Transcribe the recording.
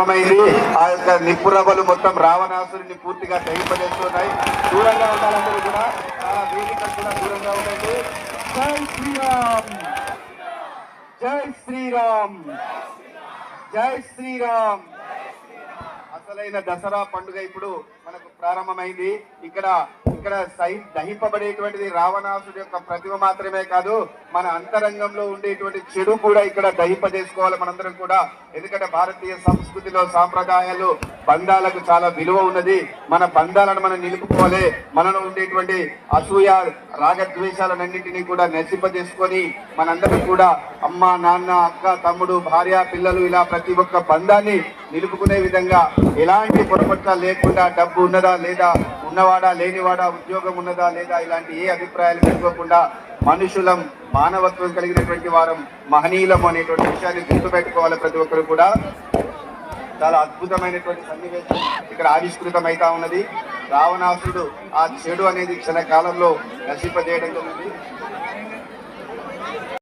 ఆ యొక్క నిప్పురవ్వలు మొత్తం రావణాసురుని పూర్తిగా దహింపజేస్తున్నాయి. దూరంగా ఉండాలందరూ కూడా, చాలా వేదిక కూడా దూరంగా ఉండండి. జై శ్రీరామ్, జై శ్రీరామ్, జై శ్రీరామ్. అసలైన దసరా పండుగ ఇప్పుడు మనకు ప్రారంభమైంది. ఇక్కడ దహింపబడేటువంటిది రావణాసుడి యొక్క ప్రతిమ మాత్రమే కాదు, మన అంతరంగంలో ఉండేటువంటి చెడు కూడా ఇక్కడ దహింపజేసుకోవాలి మనందరం కూడా. ఎందుకంటే భారతీయ సంస్కృతిలో సాంప్రదాయాలు బంధాలకు చాలా విలువ ఉన్నది. మన బంధాలను మనం నిలుపుకోవాలి. మనలో ఉండేటువంటి అసూయ రాగద్వేషాలన్నింటినీ కూడా నశింపజేసుకొని మనందరం కూడా అమ్మ నాన్న అక్క తమ్ముడు భార్య పిల్లలు ఇలా ప్రతి ఒక్క బంధాన్ని నిలుపుకునే విధంగా ఎలాంటి పొరపట్ల లేకుండా, డబ్బు ఉన్నదా లేదా, ఉన్నవాడా లేనివాడా, ఉద్యోగం ఉన్నదా లేదా, ఇలాంటి ఏ అభిప్రాయాలు పెట్టుకోకుండా మనుషులం, మానవత్వం కలిగినటువంటి వారం, మహనీయులం అనేటువంటి విషయాన్ని గుర్తుపెట్టుకోవాలి ప్రతి ఒక్కరు కూడా. చాలా అద్భుతమైనటువంటి సన్నివేశం ఇక్కడ ఆవిష్కృతమైతా ఉన్నది. రావణాసురుడు ఆ చెడు అనేది క్షణకాలంలో నశింపజేయడం జరిగింది.